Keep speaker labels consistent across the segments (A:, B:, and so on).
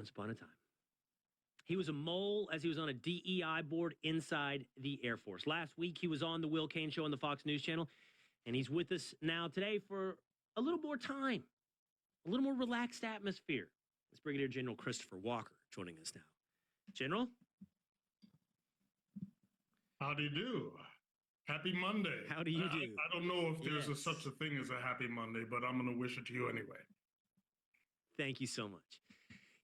A: once upon a time. He was a mole as he was on a DEI board inside the Air Force. Last week, he was on the Will Cain Show on the Fox News Channel, and he's with us now today for a little more time, a little more relaxed atmosphere. It's Brigadier General Christopher Walker joining us now. General?
B: How do you do? Happy Monday.
A: How do you do?
B: I don't know if there's such a thing as a happy Monday, but I'm going to wish it to you anyway.
A: Thank you so much.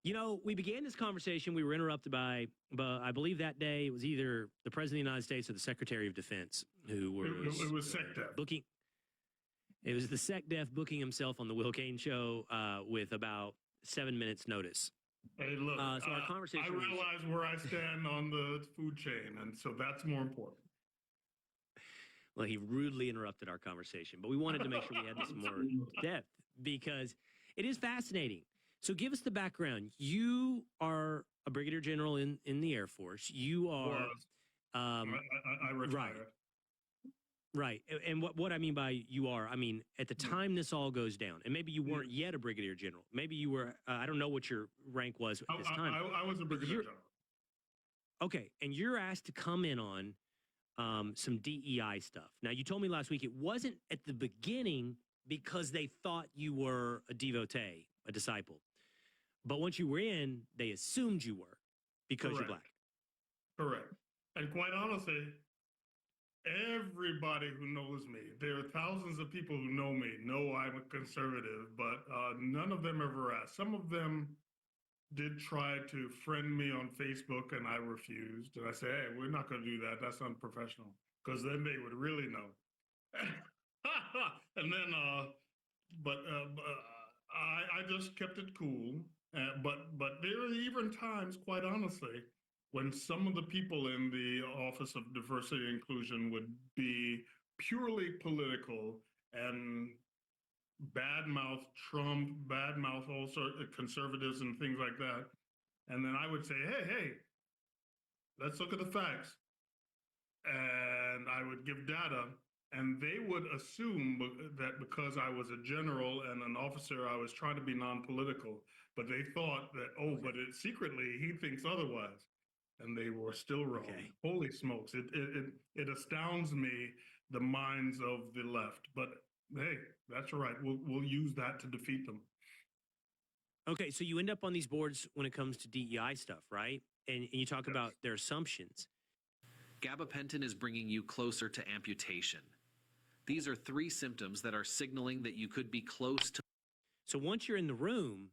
A: You know, we began this conversation. We were interrupted by I believe that day it was either the President of the United States or the Secretary of Defense who were
B: it was SecDef
A: booking. It was the SecDef booking himself on the Will Cain Show with about 7 minutes notice.
B: Hey, look,
A: so our conversation
B: I realize where I stand on the food chain, and so that's more important.
A: Well, he rudely interrupted our conversation, but we wanted to make sure we had this more depth because it is fascinating. So give us the background. You are a brigadier general in the Air Force. You are...
B: I retired.
A: Right. And what I mean by you are, I mean, at the time this all goes down, and maybe you weren't yet a brigadier general. Maybe you were, I don't know what your rank was at this time.
B: I was a brigadier general.
A: Okay. And you're asked to come in on some DEI stuff. Now, you told me last week it wasn't at the beginning because they thought you were a devotee, a disciple. But once you were in, they assumed you were because you're black.
B: Correct. And quite honestly, everybody who knows me, there are thousands of people who know me, know I'm a conservative, but none of them ever asked. Some of them did try to friend me on Facebook, and I refused. And I said, hey, we're not going to do that. That's unprofessional, because then they would really know. And then, I just kept it cool. But there are even times, quite honestly, when some of the people in the Office of Diversity and Inclusion would be purely political and badmouth Trump, badmouth all sorts of conservatives and things like that. And then I would say, hey, let's look at the facts. And I would give data, and they would assume that because I was a general and an officer, I was trying to be non-political. But they thought that, but secretly he thinks otherwise. And they were still wrong. Okay. Holy smokes. It astounds me, the minds of the left. But hey, that's right. We'll use that to defeat them.
A: Okay, so you end up on these boards when it comes to DEI stuff, right? And you talk about their assumptions.
C: Gabapentin is bringing you closer to amputation. These are 3 symptoms that are signaling that you could be close to.
A: So once you're in the room,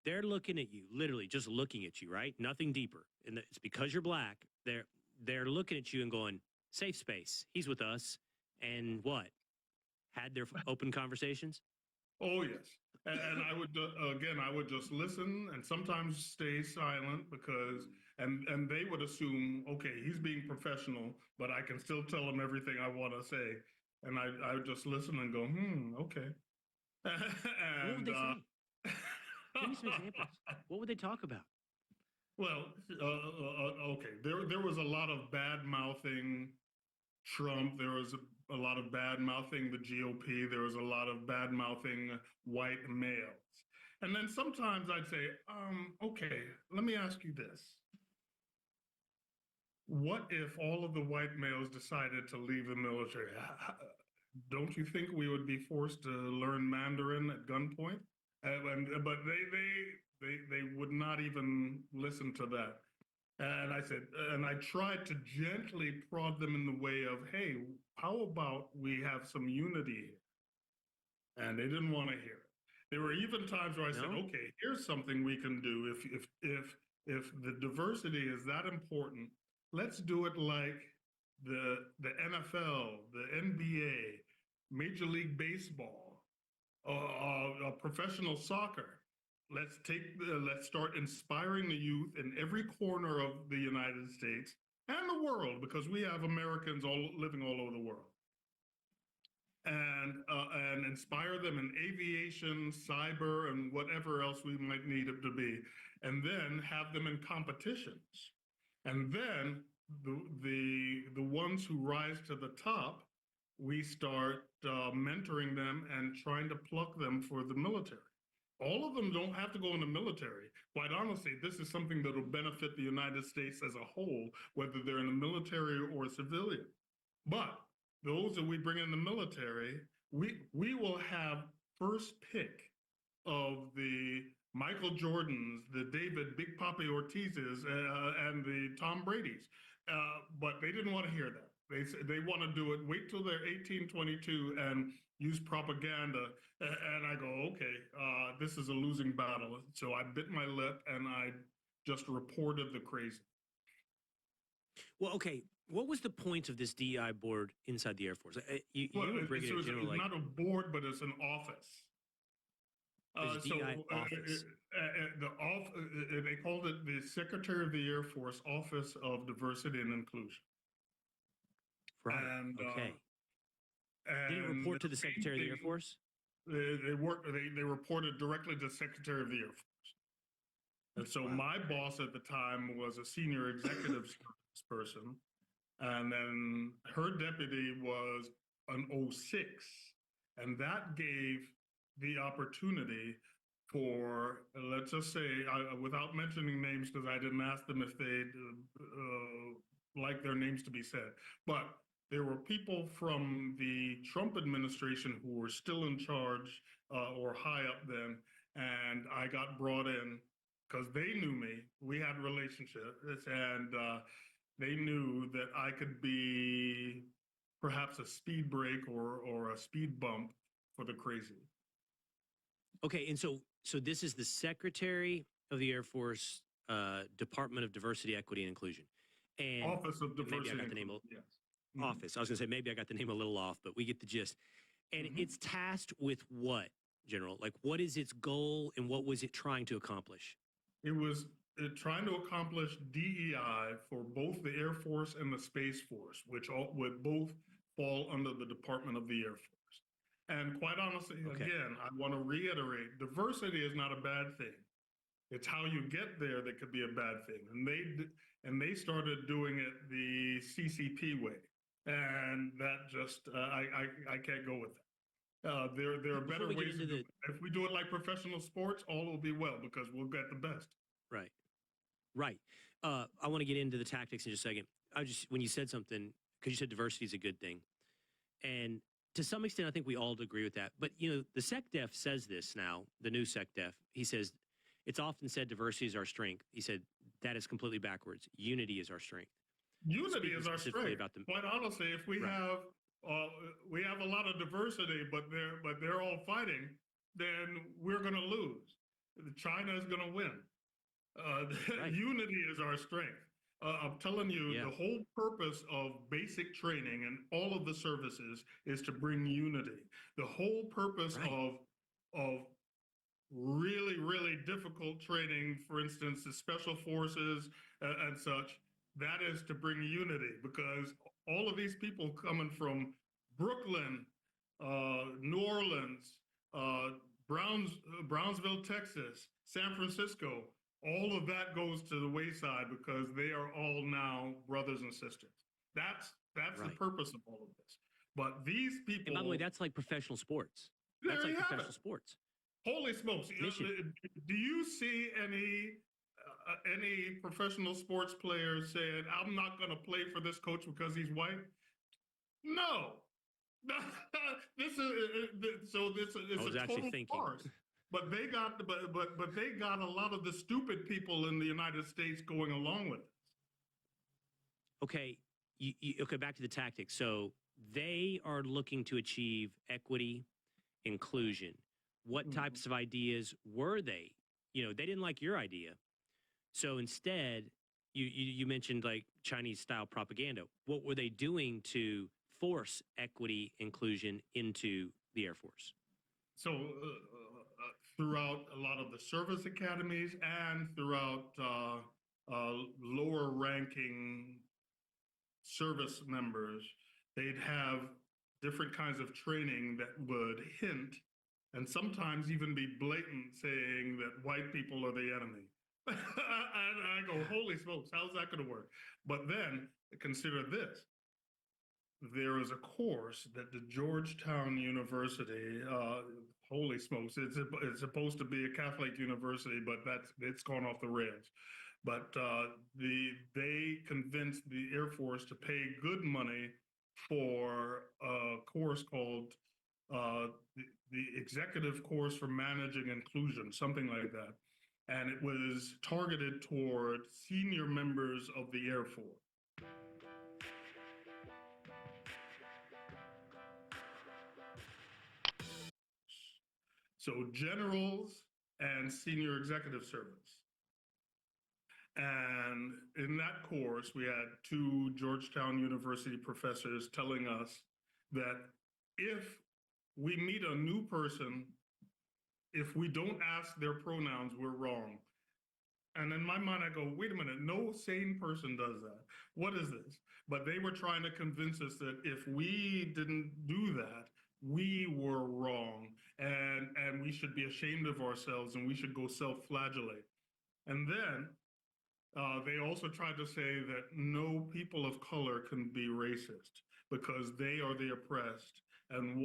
A: they're looking at you, literally just looking at you, right? Nothing deeper. And it's because you're black. They're looking at you and going, safe space. He's with us. And what? Had their open conversations?
B: Oh, yes. And I would just listen and sometimes stay silent because, and they would assume, okay, he's being professional, but I can still tell him everything I want to say. And I would just listen and go, okay.
A: And, what would they say? Give me some examples. What would they talk about?
B: Well, okay. There was a lot of bad mouthing Trump. There was a lot of bad mouthing the GOP. There was a lot of bad mouthing white males. And then sometimes I'd say, okay, let me ask you this. What if all of the white males decided to leave the military? Don't you think we would be forced to learn Mandarin at gunpoint? But they would not even listen to that. And I said, and I tried to gently prod them in the way of, hey, how about we have some unity here? And they didn't want to hear it. There were even times where I said, okay, here's something we can do. If the diversity is that important, let's do it like the NFL, the NBA, Major League Baseball, professional soccer. Let's start inspiring the youth in every corner of the United States and the world, because we have Americans living all over the world, and inspire them in aviation, cyber, and whatever else we might need it to be, and then have them in competitions, and then the ones who rise to the top, we start mentoring them and trying to pluck them for the military. All of them don't have to go in the military. Quite honestly, this is something that will benefit the United States as a whole, whether they're in the military or civilian. But those that we bring in the military, we will have first pick of the Michael Jordans, the David Big Papi Ortizes, and the Tom Brady's. But they didn't want to hear that. They want to do it. Wait till they're 18, 22 and use propaganda. And I go, okay, this is a losing battle. So I bit my lip and I just reported the crazy.
A: Well, okay. What was the point of this DEI board inside the Air Force? You were Brigadier General,
B: it's not a board, but it's an office.
A: There's DEI office.
B: They called it the Secretary of the Air Force Office of Diversity and Inclusion.
A: Right.
B: And,
A: okay.
B: And
A: did it report to the Secretary of the Air Force?
B: They reported directly to the Secretary of the Air Force. And so my boss at the time was a senior executive person, and then her deputy was an 06, and that gave the opportunity for, let's just say, without mentioning names because I didn't ask them if they'd like their names to be said, but there were people from the Trump administration who were still in charge or high up then, and I got brought in because they knew me. We had relationships, and they knew that I could be perhaps a speed break or a speed bump for the crazy.
A: Okay, and so this is the Secretary of the Air Force Department of Diversity, Equity, and Inclusion, and
B: Office of Diversity.
A: Maybe I got the name.
B: Yes.
A: Office. I was going to say maybe I got the name a little off, but we get the gist. And it's tasked with what, General? Like, what is its goal, and what was it trying to accomplish?
B: It was trying to accomplish DEI for both the Air Force and the Space Force, which would both fall under the Department of the Air Force. And quite honestly, again, I want to reiterate, diversity is not a bad thing. It's how you get there that could be a bad thing. And they started doing it the CCP way. And that just, I can't go with that. There are better ways to do it. If we do it like professional sports, all will be well because we'll get the best.
A: Right. Right. I want to get into the tactics in just a second. When you said something, because you said diversity is a good thing. And to some extent, I think we all agree with that. But, the SecDef says this now, the new SecDef. He says, it's often said diversity is our strength. He said, that is completely backwards. Unity is our strength.
B: Unity is our strength. Quite honestly, if we have a lot of diversity, but they're all fighting, then we're going to lose. China is going to win. Unity is our strength. I'm telling you, the whole purpose of basic training and all of the services is to bring unity. The whole purpose of really, really difficult training, for instance, the special forces and such, that is to bring unity, because all of these people coming from Brooklyn, New Orleans, Brownsville, Texas, San Francisco, all of that goes to the wayside because they are all now brothers and sisters. That's the purpose of all of this. But these people.
A: And by the way, that's like professional sports. That's like professional sports.
B: Holy smokes! Do you see any professional sports players saying, "I'm not going to play for this coach because he's white"? No. This is a total farce. But they got a lot of the stupid people in the United States going along with it.
A: Okay, okay. Back to the tactics. So they are looking to achieve equity, inclusion. What types of ideas were they? They didn't like your idea. So instead, you mentioned like Chinese style propaganda. What were they doing to force equity, inclusion into the Air Force?
B: So throughout a lot of the service academies and throughout lower ranking service members, they'd have different kinds of training that would hint and sometimes even be blatant, saying that white people are the enemy. And I go, holy smokes, how's that going to work? But then consider this. there is a course that the Georgetown University, holy smokes, it's supposed to be a Catholic university, but it's gone off the rails. But they convinced the Air Force to pay good money for a course called the Executive Course for Managing Inclusion, something like that. And it was targeted toward senior members of the Air Force. So generals and senior executive servants. And in that course, we had two Georgetown University professors telling us that if we meet a new person, if we don't ask their pronouns, we're wrong. And in my mind, I go, wait a minute, no sane person does that. What is this? But they were trying to convince us that if we didn't do that, we were wrong, and we should be ashamed of ourselves, and we should go self-flagellate. And then they also tried to say that no people of color can be racist because they are the oppressed, and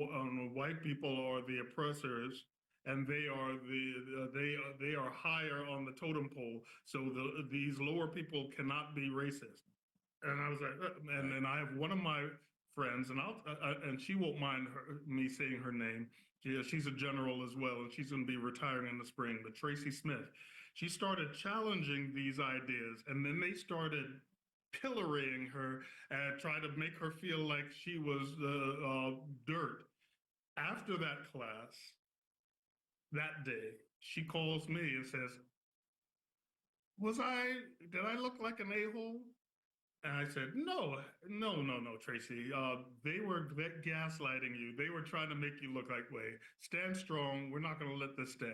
B: white people are the oppressors, and they are higher on the totem pole. So these lower people cannot be racist. And I was like, and then I have one of my friends, and and she won't mind me saying her name. She's a general as well, and she's going to be retiring in the spring. But Tracy Smith, she started challenging these ideas, and then they started pillorying her and tried to make her feel like she was dirt. After that class, that day, she calls me and says, did I look like an a-hole? And I said, no, Tracy. They were gaslighting you. They were trying to make you look like, wait, stand strong. We're not going to let this stand.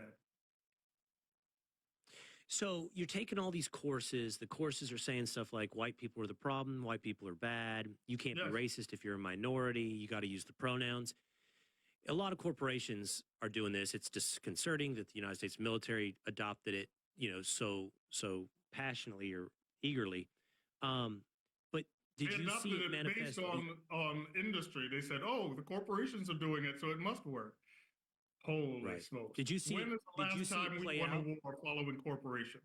A: So you're taking all these courses. The courses are saying stuff like white people are the problem, white people are bad. You can't be racist if you're a minority. You got to use the pronouns. A lot of corporations are doing this. It's disconcerting that the United States military adopted it, so passionately or eagerly. But did you see it manifest
B: based on industry? They said, "Oh, the corporations are doing it, so it must work." Holy smokes!
A: Did you see?
B: When is the last time we won a war following corporations?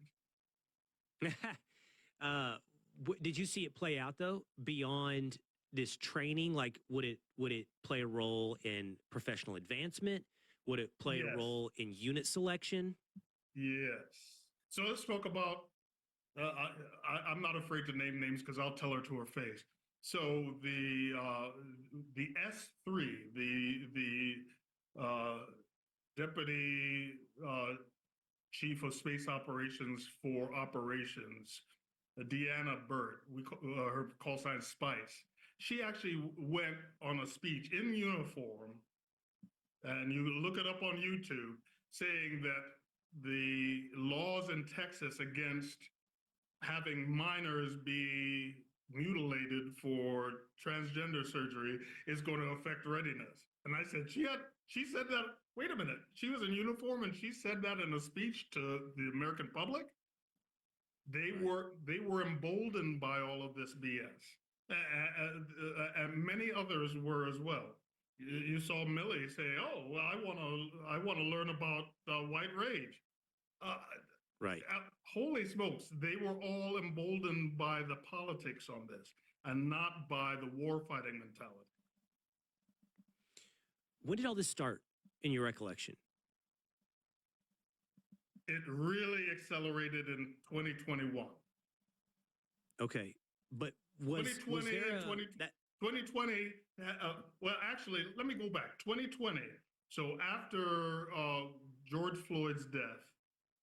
A: Did you see it play out though beyond this training? Like, would it play a role in professional advancement? Would it play a role in unit selection?
B: Yes. So let's talk about. I'm not afraid to name names because I'll tell her to her face. So the S3, the Deputy Chief of Space Operations for Operations, Deanna Burt, her call sign Spice. She actually went on a speech in uniform, and you look it up on YouTube, saying that the laws in Texas against having minors be mutilated for transgender surgery is going to affect readiness. And I said, she said that, wait a minute, she was in uniform and she said that in a speech to the American public? They were emboldened by all of this BS. And many others were as well. You saw Millie say, "Oh, well, I want to learn about white rage."
A: Right.
B: Holy smokes, they were all emboldened by the politics on this and not by the warfighting mentality.
A: When did all this start in your recollection?
B: It really accelerated in 2021.
A: Okay. But was there a,
B: 2020, well, actually, let me go back. 2020. So after George Floyd's death,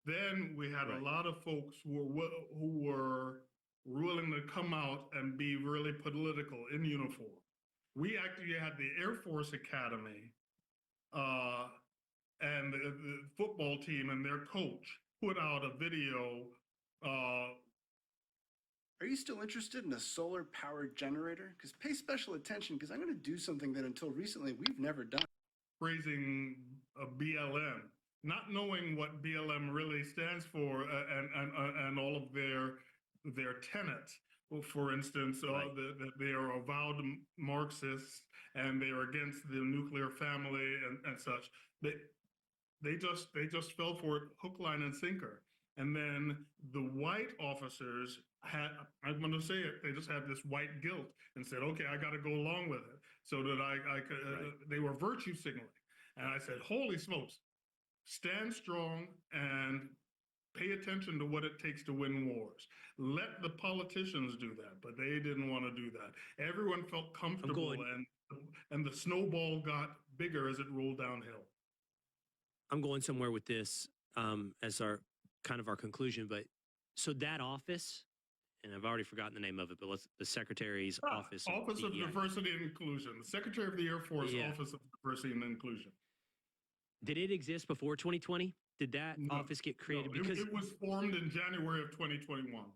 B: then we had a lot of folks who were willing to come out and be really political in uniform. We actually had the Air Force Academy and the football team and their coach put out a video.
D: Are you still interested in a solar-powered generator? Because pay special attention, because I'm going to do something that until recently we've never done.
B: Praising BLM. Not knowing what BLM really stands for and all of their tenets. for instance,
A: Right.
B: that they are avowed Marxists and they are against the nuclear family and such. They just fell for it hook, line, and sinker. And then the white officers had, I'm going to say it, they just had this white guilt and said, okay, I got to go along with it. So that I could,
A: Right.
B: they were virtue signaling. And I said, holy smokes, stand strong and pay attention to what it takes to win wars. Let the politicians do that, but they didn't want to do that. Everyone felt comfortable, and the snowball got bigger as it rolled downhill.
A: I'm going somewhere with this as our kind of our conclusion, but so that office, and I've already forgotten the name of it, but the Secretary's office.
B: Office of
A: DEI.
B: Diversity and Inclusion, the Secretary of the Air Force
A: Yeah.
B: Office of Diversity and Inclusion.
A: Did it exist before 2020? Did that
B: No,
A: office get created?
B: No,
A: Because
B: it was formed in January of 2021.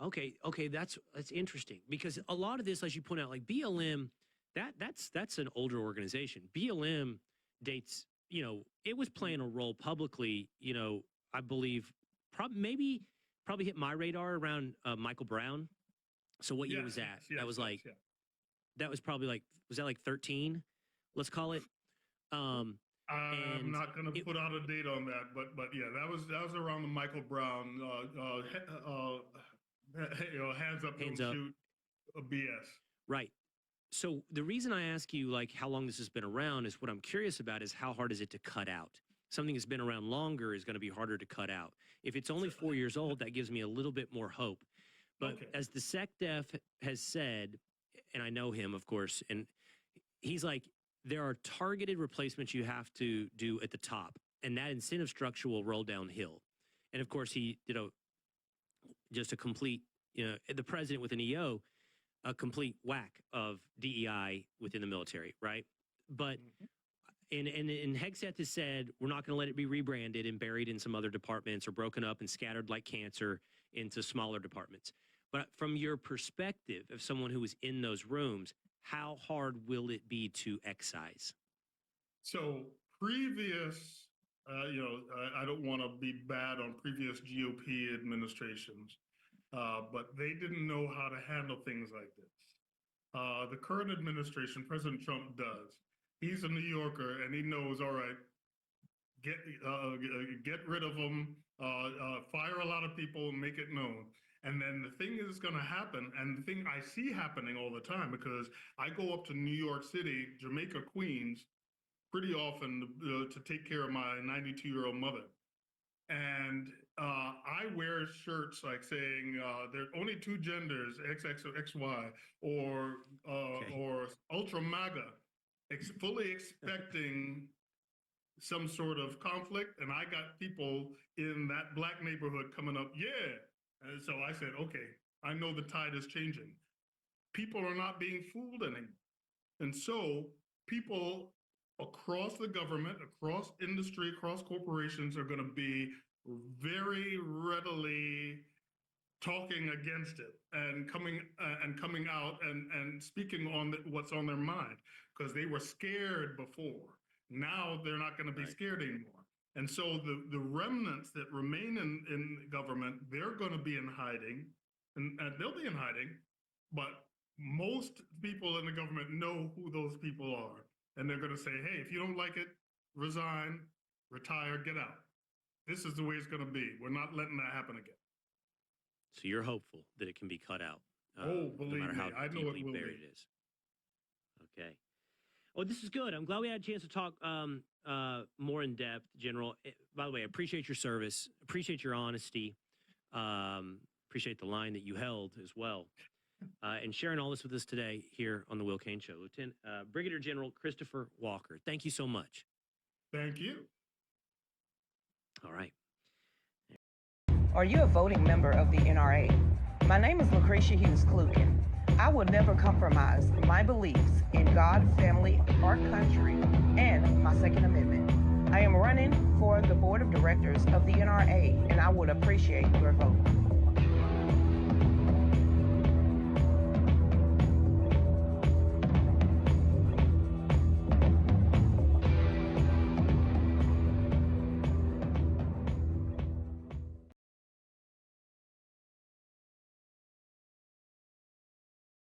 A: okay, that's interesting because a lot of this, as you point out, like BLM, that's an older organization. BLM dates, it was playing a role publicly, I believe, probably hit my radar around Michael Brown. So what year was that?
B: Yes,
A: That was
B: yes,
A: like,
B: yeah.
A: that was probably like, was that like 13? Let's call it.
B: I'm
A: And
B: not going to put out a date on that, but yeah, that was around the Michael Brown, hands up,
A: Hands
B: don't
A: up.
B: shoot, BS.
A: Right. So the reason I ask you like how long this has been around is what I'm curious about is how hard is it to cut out? Something that's been around longer is going to be harder to cut out. If it's only 4 years old, that gives me a little bit more hope. But
B: Okay.
A: as the SecDef has said, and I know him, of course, and he's like, there are targeted replacements you have to do at the top, and that incentive structure will roll downhill. And of course, he did just a complete, the president with an EO, a complete whack of DEI within the military, right? But and Hegseth has said we're not going to let it be rebranded and buried in some other departments or broken up and scattered like cancer into smaller departments. But from your perspective, of someone who was in those rooms, how hard will it be to excise?
B: So previous, I don't want to be bad on previous GOP administrations, but they didn't know how to handle things like this. The current administration, President Trump, does. He's a New Yorker, and he knows, all right, get rid of them, fire a lot of people, and make it known. And then the thing is going to happen, and the thing I see happening all the time, because I go up to New York City, Jamaica, Queens, pretty often to take care of my 92-year-old mother. And I wear shirts like saying there are only two genders, XX or XY, or ultra MAGA, fully expecting some sort of conflict. And I got people in that black neighborhood coming up, yeah. And so I said, okay, I know the tide is changing. People are not being fooled anymore. And so people across the government, across industry, across corporations are going to be very readily talking against it and coming out and speaking on what's on their mind, because they were scared before. Now they're not going to be scared anymore. And so the remnants that remain in government, they're going to be in hiding, and they'll be in hiding, but most people in the government know who those people are. And they're going to say, hey, if you don't like it, resign, retire, get out. This is the way it's going to be. We're not letting that happen again.
A: So you're hopeful that it can be cut out.
B: Believe
A: no matter
B: me,
A: how
B: I know
A: deeply
B: it will
A: buried
B: be.
A: it is. Okay. Well, this is good. I'm glad we had a chance to talk more in depth, General. By the way, I appreciate your service. Appreciate your honesty. Appreciate the line that you held as well. And sharing all this with us today here on the Will Cain Show. Lieutenant Brigadier General Christopher Walker, thank you so much.
B: Thank you.
A: All right.
E: Are you a voting member of the NRA? My name is Lucretia Hughes Klugen. I will never compromise my beliefs in God, family, our country, and my Second Amendment. I am running for the board of directors of the NRA, and I would appreciate your vote.